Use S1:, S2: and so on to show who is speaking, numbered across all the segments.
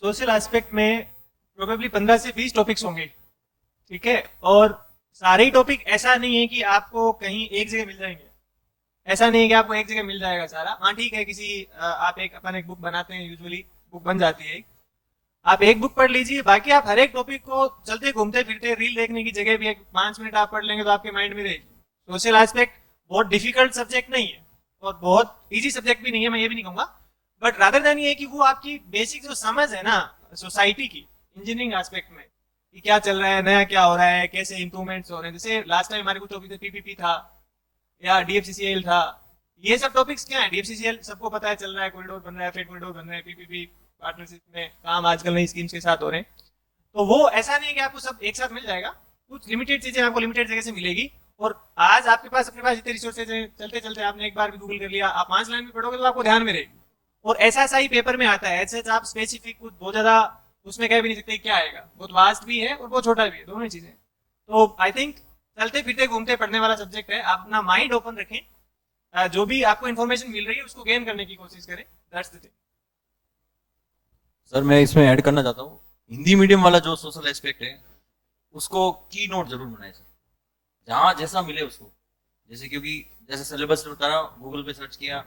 S1: Social aspect में probably 15 से 20 topics होंगे, ठीक है। और सारे ही टॉपिक ऐसा नहीं है कि आपको कहीं एक जगह मिल जाएंगे, ऐसा नहीं है कि आपको एक जगह मिल जाएगा सारा। हाँ ठीक है, आप अपन एक बुक बनाते हैं, यूजुअली बुक बन जाती है, आप एक बुक पढ़ लीजिए, बाकी आप हर एक टॉपिक को चलते घूमते फिरते रील देखने की जगह भी एक 5 मिनट आप पढ़ लेंगे तो आपके माइंड में रहेगी। सोशल एस्पेक्ट बहुत डिफिकल्ट सब्जेक्ट नहीं है और बहुत इजी सब्जेक्ट भी नहीं है, मैं ये भी नहीं कहूंगा, बट रादर देन ये कि वो आपकी बेसिक जो समझ है ना सोसाइटी की, इंजीनियरिंग एस्पेक्ट में कि क्या चल रहा है, नया क्या हो रहा है, कैसे इंप्रूवमेंट्स हो रहे हैं। जैसे लास्ट टाइम हमारे कुछ टॉपिक पीपीपी था या डीएफसीसीएल था, ये सब टॉपिक्स क्या है। डीएफसीसीएल सबको पता है चल रहा है, कॉरिडोर बन रहा है, फ्रेट कॉरिडोर बन रहे हैं, पीपीपी पार्टनरशिप में काम आजकल नई स्कीम्स के साथ हो रहे हैं। तो वो ऐसा नहीं है कि आपको सब एक साथ मिल जाएगा, कुछ लिमिटेड चीजें आपको लिमिटेड जगह से मिलेगी। और आज आपके पास अपने पास इतने रिसोर्सेज हैं, चलते चलते आपने एक बार भी गूगल कर लिया, आप 5 लाइन में पढ़ोगे तो आपको ध्यान में रहेगी। और ऐसा ही पेपर में आता है, ऐसे आप स्पेसिफिक कुछ बहुत ज्यादा उसमें कह भी नहीं सकते क्या आएगा, बहुत वास्ट भी है और बहुत छोटा भी है, दोनों चीजें। तो आई थिंक चलते फिरते घूमते पढ़ने वाला सब्जेक्ट है, आप अपना माइंड ओपन रखें, जो भी आपको इन्फॉर्मेशन मिल रही है उसको गेन करने की कोशिश करें, दैट्स द थिंग।
S2: सर मैं इसमें ऐड करना चाहता हूँ, हिंदी मीडियम वाला जो सोशल एस्पेक्ट है उसको की नोट जरूर बनाए सर, जहाँ जैसा मिले उसको। जैसे क्योंकि जैसे सिलेबस में बताया, गूगल पे सर्च किया,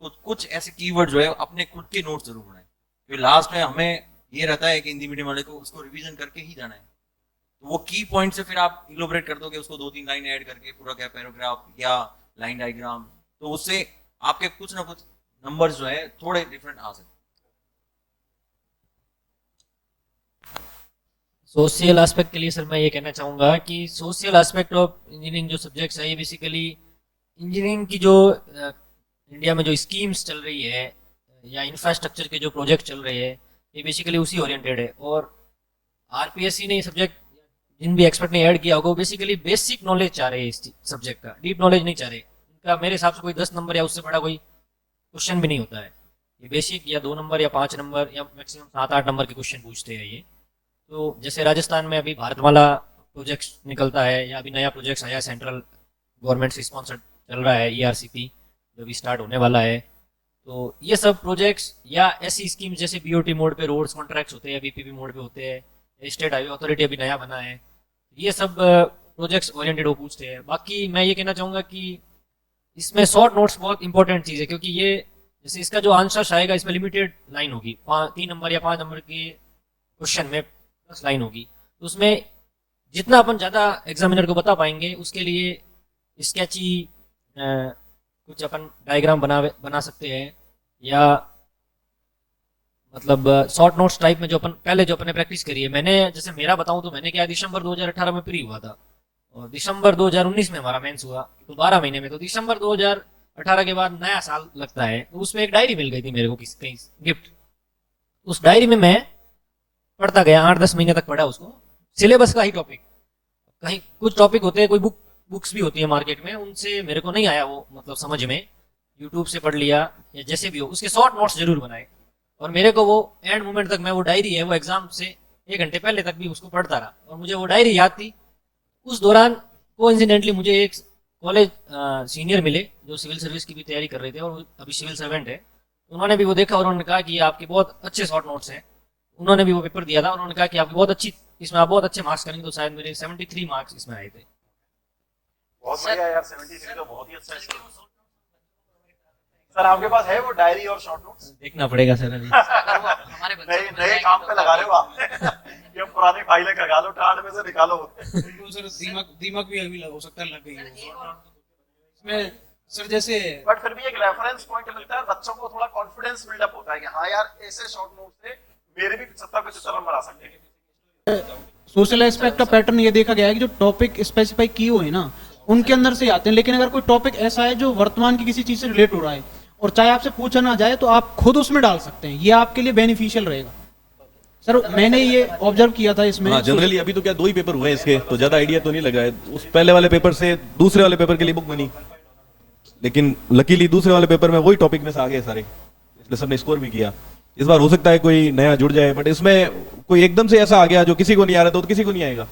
S2: उसको कुछ ऐसे कीवर्ड जो है अपने खुद के नोट जरूर बनाए, क्योंकि लास्ट में हमें ये रहता है कि हिंदी मीडियम वाले को उसको रिवीजन करके ही जाना है। तो वो की पॉइंट से फिर आप इलोबरेट कर दोगे उसको, 2-3 लाइन ऐड करके पूरा क्या पैराग्राफ या लाइन डायग्राम, तो उससे आपके कुछ ना कुछ नंबर्स जो है थोड़े डिफरेंट आ सकते।
S3: सोशल एस्पेक्ट के लिए सर मैं ये कहना चाहूँगा कि सोशल एस्पेक्ट ऑफ इंजीनियरिंग जो सब्जेक्ट्स है ये बेसिकली इंजीनियरिंग की जो इंडिया में जो स्कीम्स चल रही है या इंफ्रास्ट्रक्चर के जो प्रोजेक्ट चल रहे हैं ये बेसिकली उसी ओरिएंटेड है। और आरपीएससी ने ये सब्जेक्ट जिन भी एक्सपर्ट ने ऐड किया होगा वो बेसिकली बेसिक नॉलेज चाह रहे हैं इस सब्जेक्ट का, डीप नॉलेज नहीं चाह रहे। इनका मेरे हिसाब से कोई 10 नंबर या उससे बड़ा कोई क्वेश्चन भी नहीं होता है, ये बेसिक या 2 नंबर या 5 नंबर या मैक्सिमम 7-8 नंबर के क्वेश्चन पूछते हैं ये। तो जैसे राजस्थान में अभी भारतमाला प्रोजेक्ट निकलता है या अभी नया प्रोजेक्ट आया, सेंट्रल गवर्नमेंट से स्पॉन्सर्ड चल रहा है, ईआरसीपी जो भी स्टार्ट होने वाला है। तो ये सब प्रोजेक्ट्स या ऐसी स्कीम जैसे बीओटी मोड पे रोड्स कॉन्ट्रैक्ट्स होते हैं, बीपीपी मोड पे होते हैं, स्टेट हाईवे अथॉरिटी अभी नया बना है, ये सब प्रोजेक्ट्स ओरिएंटेड वो पूछते हैं। बाकी मैं ये कहना चाहूँगा कि इसमें शॉर्ट नोट्स बहुत इंपॉर्टेंट चीज़ है, क्योंकि ये जैसे इसका जो आंसर आएगा इसमें लिमिटेड लाइन होगी, 3 नंबर या 5 नंबर के क्वेश्चन में 10 लाइन होगी। तो उसमें जितना अपन ज़्यादा एग्जामिनर को बता पाएंगे उसके लिए स्केची कुछ अपन डायग्राम बना सकते हैं, या मतलब शॉर्ट नोट्स टाइप में जो अपने प्रैक्टिस करी है। मैंने जैसे मेरा बताऊं तो मैंने क्या, दिसंबर 2018 में प्री हुआ था और दिसंबर 2019 में हमारा मेंस हुआ, तो 12 महीने में। तो दिसंबर 2018 के बाद नया साल लगता है, तो उसमें एक डायरी मिल गई थी मेरे को कहीं गिफ्ट। उस डायरी में मैं पढ़ता गया, 8-10 महीने तक पढ़ा उसको, सिलेबस का ही टॉपिक। कहीं कुछ टॉपिक होते हैं, कोई बुक्स भी होती है मार्केट में, उनसे मेरे को नहीं आया वो मतलब समझ में, यूट्यूब से पढ़ लिया या जैसे भी हो, उसके शॉर्ट नोट्स जरूर बनाए। और मेरे को वो एंड मोमेंट तक मैं वो डायरी है वो एग्जाम से 1 घंटे पहले तक भी उसको पढ़ता रहा और मुझे वो डायरी याद थी। उस दौरान कोइंसिडेंटली मुझे एक कॉलेज सीनियर मिले जो सिविल सर्विस की भी तैयारी कर रहे थे और वो अभी सिविल सर्वेंट है। उन्होंने भी वो देखा और उन्होंने कहा कि आपके बहुत अच्छे शॉर्ट नोट्स हैं। उन्होंने भी वो पेपर दिया था, उन्होंने कहा कि आपकी बहुत अच्छी, इसमें आप बहुत अच्छे मार्क्स करेंगे। तो शायद मेरे 73 मार्क्स इसमें आए थे।
S4: बहुत बढ़िया यार, 73 तो बहुत ही अच्छा है। सर आपके पास है वो डायरी और शॉर्ट नोट्स?
S3: देखना पड़ेगा सर अभी।
S4: नए काम पे लगा रहे हो आप। ये पुरानी फाइलें खगा लो, टाट में से निकालो।
S5: सर दिमाग भी अभी हो सकता है लग गई हो इसमें सर, जैसे
S4: बट फिर भी एक रेफरेंस पॉइंट मिलता है, बच्चों को थोड़ा कॉन्फिडेंस बिल्डअप होता है कि हाँ यार ऐसे शॉर्ट नोट से मेरे भी 75-75 नंबर आ सकते हैं।
S5: सोशल एस्पेक्ट का पैटर्न ये देखा गया है कि जो टॉपिक स्पेसिफाई किए हुए हैं ना उनके अंदर से आते हैं, लेकिन अगर कोई टॉपिक ऐसा है जो वर्तमान की किसी चीज से रिलेट हो रहा है और चाहे आपसे पूछा ना जाए तो आप खुद उसमें डाल सकते हैं, ये आपके लिए बेनिफिशियल रहेगा। सर मैंने ये ऑब्जर्व किया था इसमें।
S6: हाँ, जनरली अभी तो क्या 2 ही पेपर हुए हैं इसके, तो ज्यादा आइडिया तो नहीं लगा है। उस पहले वाले पेपर से दूसरे वाले पेपर के लिए बुक बनी, लेकिन लकीली दूसरे वाले पेपर में वही टॉपिक में से आ गए सारे, इसलिए सबने स्कोर भी किया। इस बार हो सकता है कोई नया जुड़ जाए, बट इसमें कोई एकदम से ऐसा आ गया जो किसी को नहीं आ रहा तो किसी को नहीं आएगा।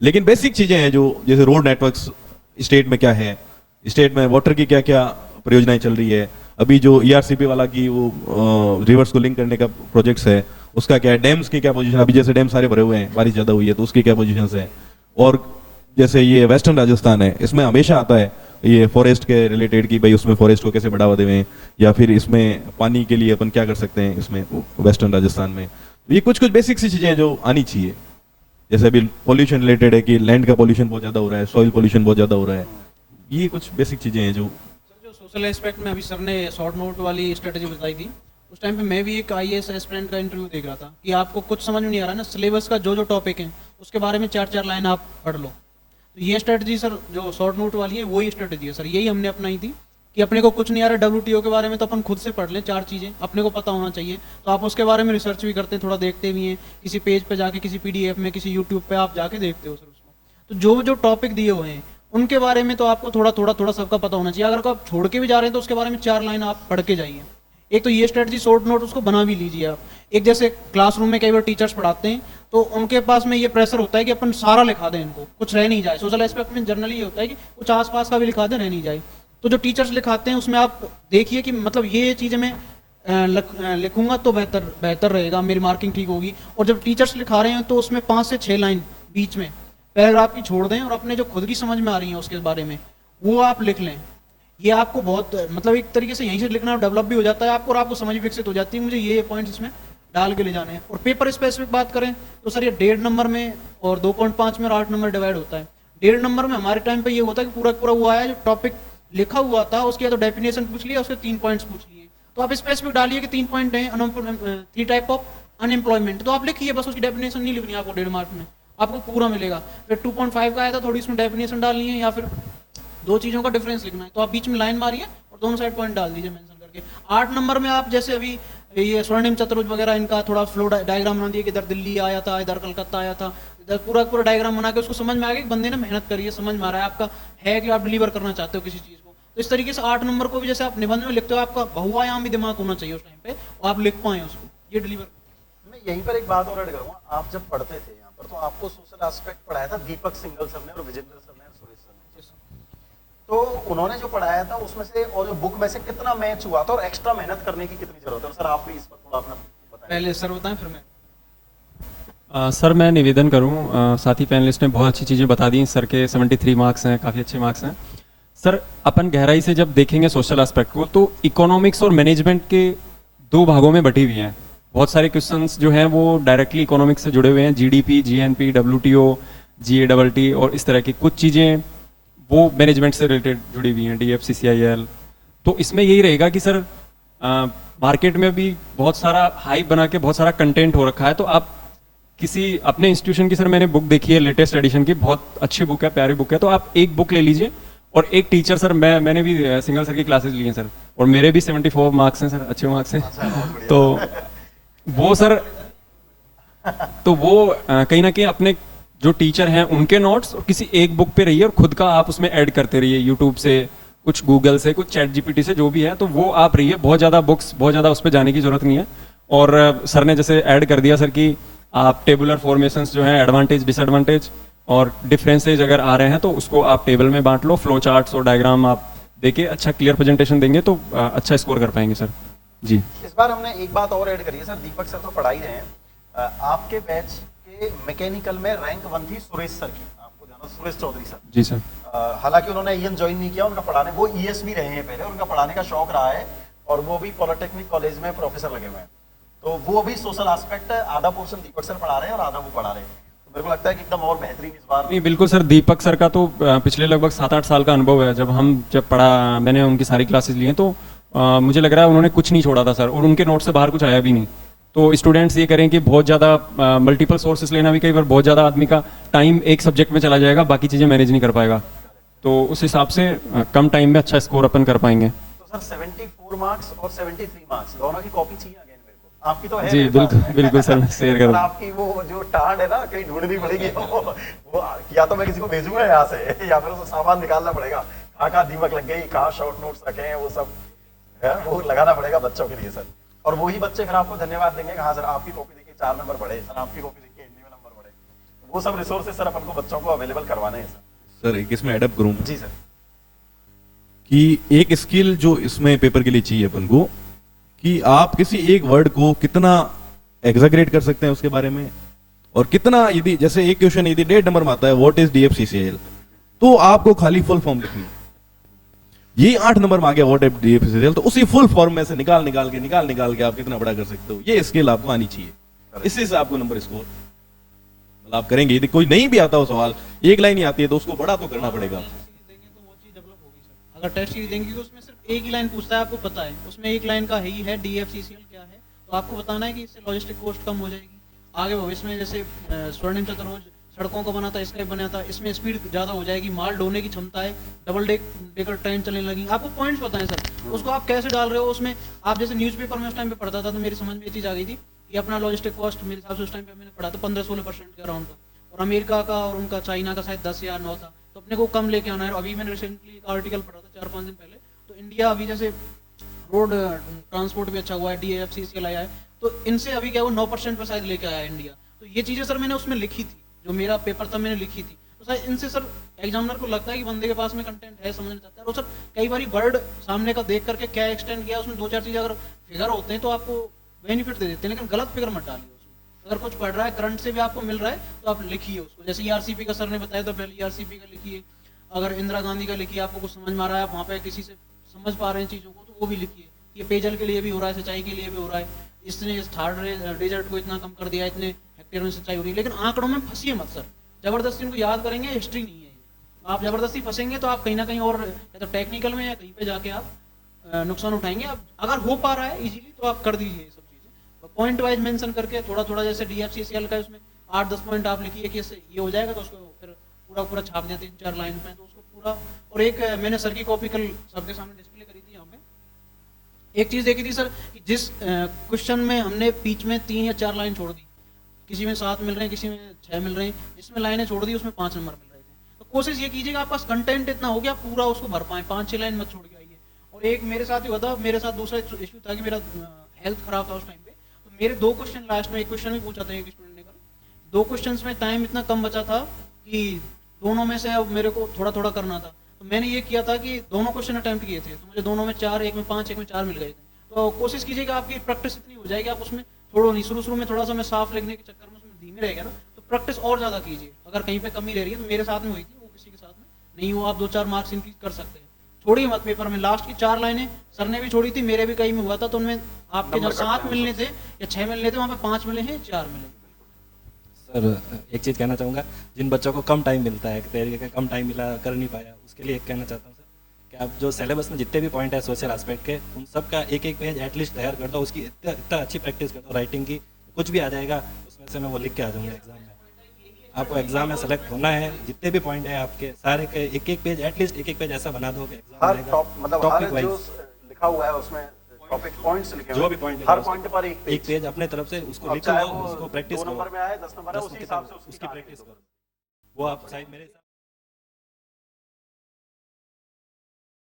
S6: लेकिन बेसिक चीजें हैं जो, जैसे रोड नेटवर्क्स स्टेट में क्या है, स्टेट में वाटर की क्या क्या परियोजनाएं चल रही है, अभी जो ईआरसीपी वाला की वो रिवर्स को लिंक करने का प्रोजेक्ट्स है, उसका क्या है, डैम्स की क्या पोजीशन, अभी जैसे डैम सारे भरे हुए हैं, बारिश ज्यादा हुई है तो उसकी क्या पोजीशन है। और जैसे ये वेस्टर्न राजस्थान है, इसमें हमेशा आता है ये फॉरेस्ट के रिलेटेड कि भाई उसमें फॉरेस्ट को कैसे बढ़ावा देवें, या फिर इसमें पानी के लिए अपन क्या कर सकते हैं इसमें वेस्टर्न राजस्थान में। ये कुछ कुछ बेसिक सी चीजें हैं जो आनी चाहिए। जैसे अभी पोल्यूशन रिलेटेड है कि लैंड का पोल्यूशन बहुत ज्यादा हो रहा है, सॉइल पोल्यूशन बहुत ज्यादा हो रहा है, ये कुछ बेसिक चीजें हैं जो
S5: जो सोशल एस्पेक्ट में अभी सर ने शॉर्ट नोट वाली स्ट्रेटेजी बताई थी, उस टाइम पे मैं भी एक आईएएस एस्पिरेंट का इंटरव्यू देख रहा था कि आपको कुछ समझ में नहीं आ रहा ना, सिलेबस का जो जो टॉपिक है उसके बारे में 4-4 लाइन आप पढ़ लो। तो ये स्ट्रेटजी सर जो शॉर्ट नोट वाली है वही स्ट्रेटजी है सर, यही हमने अपनाई थी कि अपने को कुछ नहीं आ रहा WTO के बारे में तो अपन खुद से पढ़ लें, 4 चीज़ें अपने को पता होना चाहिए। तो आप उसके बारे में रिसर्च भी करते हैं, थोड़ा देखते भी हैं, किसी पेज पे जाके, किसी PDF में, किसी यूट्यूब पे आप जाके देखते हो सर उसको। तो जो जो टॉपिक दिए हुए हैं उनके बारे में तो आपको थोड़ा थोड़ा थोड़ा सबका पता होना चाहिए। अगर आप छोड़ के भी जा रहे हैं तो उसके बारे में 4 लाइन आप पढ़ के जाइए। एक तो ये स्ट्रेटजी शॉर्ट नोट उसको बना भी लीजिए आप। एक जैसे क्लासरूम में कई बार टीचर्स पढ़ाते हैं तो उनके पास में ये प्रेशर होता है कि अपन सारा लिखा दें, इनको कुछ रह नहीं जाए। सोशल एस्पेक्ट में जनरली ये होता है कि कुछ आसपास का भी लिखा दें, रह नहीं जाए। तो जो टीचर्स लिखाते हैं उसमें आप देखिए कि मतलब ये चीज़ें मैं लिखूंगा तो बेहतर रहेगा, मेरी मार्किंग ठीक होगी। और जब टीचर्स लिखा रहे हैं तो उसमें 5 से 6 लाइन बीच में पैराग्राफ की छोड़ दें और अपने जो खुद की समझ में आ रही है उसके बारे में वो आप लिख लें। ये आपको बहुत मतलब एक तरीके से यहीं से लिखना डेवलप भी हो जाता है आपको और आपको समझ विकसित हो जाती है, मुझे ये पॉइंट्स इसमें डाल के ले जाने हैं। और पेपर स्पेसिफिक बात करें तो सर ये 1.5 नंबर में और 2.5 में और 8 नंबर डिवाइड होता है। 1.5 नंबर में हमारे टाइम पे ये होता है कि पूरा पूरा वो आया जो टॉपिक लिखा हुआ था उसकी या तो डेफिनेशन पूछ लिया, उसके 3 पॉइंट्स पूछ लिए। तो आप स्पेसिफिक डालिए कि 3 पॉइंट है 3 टाइप ऑफ अनएम्प्लॉयमेंट, तो आप लिखिए, बस उसकी डेफिनेशन नहीं लिखनी आपको 1.5 मार्क में, आपको पूरा मिलेगा। फिर 2.5 का आया था, थोड़ी इसमें डेफिनेशन डालनी है या फिर 2 चीज़ों का डिफरेंस लिखना है, तो आप बीच में लाइन मारिए और दोनों साइड पॉइंट डाल दीजिए मेंशन करके। 8 नंबर में आप जैसे अभी ये स्वर्णिम चतुर्भुज वगैरह इनका थोड़ा फ्लो डायग्राम बना दिए कि इधर दिल्ली आया था, इधर कलकत्ता आया था, इधर पूरा पूरा डायग्राम बना के उसको समझ में आ गया कि बंदे ने मेहनत करी है, समझ में आ रहा है आपका है कि आप डिलीवर करना चाहते हो किसी चीज़ को। तो इस तरीके से 8 नंबर को भी जैसे आप निबंध में लिखते हो आपका बहुआयामी दिमाग होना चाहिए उस टाइम पे और आप लिख पाए उसको, ये डिलीवर।
S4: मैं यहीं पर एक बात और ऐड करूंगा, आप जब पढ़ते थे यहाँ पर तो आपको सोशल एस्पेक्ट पढ़ाया था दीपक सिंघल सर ने और विजेंद्र सर ने और सुरेश सर ने, तो उन्होंने जो पढ़ाया था उसमें से और जो बुक में से कितना मैच हुआ था और एक्स्ट्रा मेहनत करने की कितनी जरूरत है? सर आप भी इस पर थोड़ा अपना बताएं।
S5: पहले सर बताएं फिर मैं।
S7: सर मैं निवेदन करूं, साथी पैनलिस्ट ने बहुत अच्छी चीज़ें बता दी। सर के 73 मार्क्स हैं, काफ़ी अच्छे मार्क्स हैं। सर अपन गहराई से जब देखेंगे सोशल एस्पेक्ट को तो इकोनॉमिक्स और मैनेजमेंट के 2 भागों में बटी हुई हैं। बहुत सारे क्वेश्चंस जो हैं वो डायरेक्टली इकोनॉमिक्स से जुड़े हुए हैं, GDP, GNP, WTO, GATT और इस तरह की कुछ चीज़ें वो मैनेजमेंट से रिलेटेड जुड़ी हुई हैं, DFCCIL। तो इसमें यही रहेगा कि सर मार्केट में भी बहुत सारा हाइप बना के बहुत सारा कंटेंट हो रखा है, तो आप किसी अपने इंस्टीट्यूशन की, सर मैंने बुक देखी है लेटेस्ट एडिशन की, बहुत अच्छी बुक है, प्यारी बुक है, तो आप एक बुक ले लीजिए और एक टीचर, सर मैंने भी सिंगल सर की क्लासेस ली हैं सर और मेरे भी 74 मार्क्स हैं सर, अच्छे मार्क्स हैं। तो वो सर कहीं ना कहीं अपने जो टीचर हैं उनके नोट्स और किसी एक बुक पे रहिए और खुद का आप उसमें ऐड करते रहिए, यूट्यूब से, कुछ गूगल से, कुछ ChatGPT से, जो भी है, तो वो आप रहिए। बहुत ज़्यादा बुक्स, बहुत ज़्यादा उस पर जाने की जरूरत नहीं है। और सर ने जैसे ऐड कर दिया सर कि आप टेबुलर फॉर्मेशंस जो हैं, एडवांटेज डिसएडवांटेज और डिफरेंसेज अगर आ रहे हैं तो उसको आप टेबल में बांट लो, फ्लो चार्ट्स और डायग्राम आप देखिए, अच्छा क्लियर प्रेजेंटेशन देंगे तो अच्छा स्कोर कर पाएंगे सर जी।
S4: इस बार हमने एक बात और ऐड करी है सर, दीपक सर तो पढ़ा ही रहे हैं, आपके बैच के मैकेनिकल में रैंक 1 थी सुरेश सर की, आपको जाना सुरेश चौधरी सर
S7: जी सर।
S4: हालांकि उन्होंने EN ज्वाइन नहीं किया, उनका पढ़ाने, वो ES भी रहे हैं पहले, उनका पढ़ाने का शौक रहा है और वो भी पॉलिटेक्निक कॉलेज में प्रोफेसर लगे हुए हैं। तो वो भी सोशल एस्पेक्ट आधा पोर्शन दीपक सर पढ़ा रहे हैं और आधा वो पढ़ा रहे हैं। तो मेरे को लगता है कि एकदम और बेहतरीन इस बार।
S7: नहीं बिल्कुल सर, दीपक सर का तो पिछले लगभग 7-8 साल का अनुभव है। जब पढ़ा, मैंने उनकी सारी क्लासेस ली हैं तो मुझे लग रहा है उन्होंने कुछ नहीं छोड़ा था सर, और उनके नोट से बाहर कुछ आया भी नहीं। तो स्टूडेंट्स ये करें कि बहुत ज़्यादा मल्टीपल सोर्सेस लेना भी कई बार बहुत ज़्यादा आदमी का टाइम एक सब्जेक्ट में चला जाएगा, बाकी चीज़ें मैनेज नहीं कर पाएगा। तो उस हिसाब से कम टाइम में अच्छा स्कोर अपन कर पाएंगे।
S4: तो सर 74 मार्क्स और 73 मार्क्स दोनों की कॉपी चाहिए अगेन मेरे को, आपकी तो है
S7: जी बिल्कुल सर, शेयर करूँ।
S4: आपकी वो जो टांड है ना, कहीं ढूंढनी पड़ेगी वो या तो मैं किसी को भेजूंगा यहाँ से या फिर उसको सामान निकालना पड़ेगा, कहाँ दीमक लग गई, कहाँ शॉर्ट नोट्स रखे हैं, वो सब है वो लगाना पड़ेगा बच्चों के लिए सर। और वही बच्चे फिर आपको धन्यवाद देंगे, हाँ सर आपकी कॉपी देखिए 4 नंबर बढ़े, सर आपकी कॉपी देखिए हिंदी में नंबर बढ़े। वो सब रिसोर्सेज सर अपन को बच्चों को अवेलेबल करवाने हैं सर।
S6: एक इसमें एडअप करूं
S4: जी सर,
S6: कि एक स्किल जो इसमें पेपर के लिए चाहिए अपन को, कि आप किसी एक वर्ड को कितना एग्जाग्रेट कर सकते हैं उसके बारे में, और कितना, यदि जैसे एक क्वेश्चन यदि 1.5 नंबर में आता है व्हाट इज DFCCL, तो आपको खाली फुल फॉर्म लिखनी है। ये 8 नंबर में आ गया व्हाट इज DFCCL, तो उसी फुल फॉर्म में से निकाल निकाल के आप कितना बड़ा कर सकते हो, ये स्किल आपको आनी चाहिए, इससे से आपको नंबर स्कोर मतलब आप करेंगे। यदि कोई नहीं भी आता हो सवाल, एक लाइन ही आती है, तो उसको बड़ा तो करना पड़ेगा।
S5: अगर टेस्ट सीरीज देंगे तो उसमें सिर्फ एक ही लाइन पूछता है, आपको पता है उसमें एक लाइन का ही है DFCCL क्या है, तो आपको बताना है कि इससे लॉजिस्टिक कॉस्ट कम हो जाएगी। आगे भविष्य में जैसे स्वर्णिम चतुर्भुज सड़कों का बना था, स्काई बना था, इसमें स्पीड ज़्यादा हो जाएगी, माल ढोने की क्षमता है, डबल डेकर ट्रेन चलने लगी, आपको पॉइंट्स बताएं सर, उसको आप कैसे डाल रहे हो उसमें। आप जैसे न्यूज़पेपर में उस टाइम पे पढ़ता था तो मेरी समझ में ये चीज़ आ गई थी कि अपना लॉजिस्टिक कॉस्ट मेरे हिसाब से उस टाइम पे मैंने पढ़ा था 15-16% के अराउंड का, और अमेरिका का और उनका चाइना का शायद 10 या 9 था, तो अपने को कम लेके आना है। अभी मैंने रिसेंटली एक आर्टिकल पढ़ा था 4-5 दिन पहले, तो इंडिया अभी जैसे रोड ट्रांसपोर्ट भी अच्छा हुआ है, DFCCL आया है, तो इनसे अभी क्या वो 9% पर शायद लेके आया है इंडिया। तो ये चीज़ें सर मैंने उसमें लिखी थी, जो मेरा पेपर था मैंने लिखी थी, तो सर इनसे सर एग्जामिनर को लगता है कि बंदे के पास में कंटेंट है, समझना चाहता है, और सर कई बार वर्ड सामने का देख करके क्या एक्सटेंड किया उसमें 2-4 चीज़ें अगर फिगर होते हैं तो आपको बेनिफिट दे देते हैं, लेकिन गलत फिगर मत डालिए उसमें। अगर कुछ पढ़ रहा है करंट से भी आपको मिल रहा है तो आप लिखिए उसको, जैसे ERCP का सर ने बताया तो पहले ERCP का लिखिए, अगर इंदिरा गांधी का लिखिए, आपको कुछ समझ में आ रहा है, आप वहाँ पे किसी से समझ पा रहे हैं चीज़ों को, तो वो भी लिखिए। ये पेयजल के लिए भी हो रहा है, सिंचाई के लिए भी हो रहा है, इसने इस थर्ड डेजर्ट को इतना कम कर दिया, इतने हेक्टेयर में सिंचाई हो रही है, लेकिन आंकड़ों में फंसिए मत सर, जबरदस्ती उनको याद करेंगे, हिस्ट्री नहीं है ये। आप जबरदस्ती फंसेंगे तो आप कहीं ना कहीं और या तो टेक्निकल में या कहीं पे जाके आप नुकसान उठाएंगे। आप अगर हो पा रहा है इजीली तो आप कर दीजिए ये सब चीज़ें, पॉइंट वाइज मेंशन करके थोड़ा थोड़ा, जैसे DFCCL का उसमें 8-10 पॉइंट आप लिखिए कि इससे ये हो जाएगा, तो उसको फिर पूरा छाप देते 3-4 लाइन में, तो उसको पूरा। और एक मैंने सर की कॉपी कल सबके सामने डिस्प्ले करी थी यहाँ पे, एक चीज़ देखी थी सर कि जिस क्वेश्चन में हमने बीच में 3 या 4 लाइन छोड़ दी, किसी में 7 मिल रहे हैं, किसी में 6 मिल रहे हैं, जिसमें लाइनें छोड़ दी उसमें 5 नंबर मिल रहे थे, तो कोशिश ये कीजिएगा आपके पास कंटेंट इतना हो गया पूरा उसको भर पाए, 5-6 लाइन मत छोड़ के आइए। और एक मेरे साथ ही हुआ था, मेरे साथ दूसरा इशू था कि मेरा हेल्थ खराब था उस टाइम पे, तो मेरे 2 क्वेश्चन लास्ट में, एक क्वेश्चन भी पूछा था एक स्टूडेंट ने कल, 2 क्वेश्चन में टाइम इतना कम बचा था कि दोनों में से अब मेरे को थोड़ा थोड़ा करना था, तो मैंने ये किया था कि दोनों क्वेश्चन अटेम्प्ट किए थे, तो मुझे दोनों में 4, एक में 5, एक में 4 मिल गए थे। तो कोशिश कीजिएगा आपकी प्रैक्टिस इतनी हो जाएगी, आप उसमें थोड़ा नहीं, शुरू में थोड़ा सा मैं साफ लिखने के चक्कर में उसमें धीमे रहेगा ना, तो प्रैक्टिस और ज़्यादा कीजिए। अगर कहीं पे कमी रह रही है तो मेरे साथ में हुई थी, वो किसी के साथ में नहीं हो, आप 2-4 मार्क्स इंक्रीज कर सकते हैं। छोड़िए मत पेपर में, लास्ट की 4 लाइनें सर ने भी छोड़ी थी, मेरे भी कहीं में हुआ था, तो उनमें आपके जो 7 मिलने थे या 6 मिलने थे, वहाँ पे 5 मिले हैं, 4 मिले।
S8: सर एक चीज़ कहना चाहूँगा, जिन बच्चों को कम टाइम मिलता है, एक तरीके का कम टाइम मिला, कर नहीं पाया, उसके लिए एक कहना चाहता हूँ सर कि आप जो सिलेबस में जितने भी पॉइंट है सोशल एस्पेक्ट के, उन सब का एक पेज एटलीस्ट तैयार कर दो, उसकी इतना अच्छी प्रैक्टिस कर दो राइटिंग की, कुछ भी आ जाएगा उसमें से मैं वो लिख के आ जाऊँगा एग्जाम में। आपको एग्जाम में सेलेक्ट होना है, जितने भी पॉइंट है आपके सारे के एक पेज, एटलीस्ट एक पेज ऐसा बना दो कि एग्जाम
S4: हर
S8: रहेगा,
S4: टॉप मतलब हर
S8: टॉपिक
S4: जो
S8: वाइज
S4: लिखा हुआ है उसमें टॉपिक पॉइंट्स लिखे हुए
S8: जो
S4: हैं,
S8: भी पॉइंट
S4: हर पॉइंट पर एक
S8: पेज अपने तरफ से उसको
S4: अब
S8: लिखो,
S4: चाहे वो
S8: उसको प्रैक्टिस
S4: 2
S8: करो,
S4: नंबर में आए 10 नंबर है,
S8: 10
S4: उसी हिसाब से
S8: उसकी प्रैक्टिस करो, वो आप शायद मेरे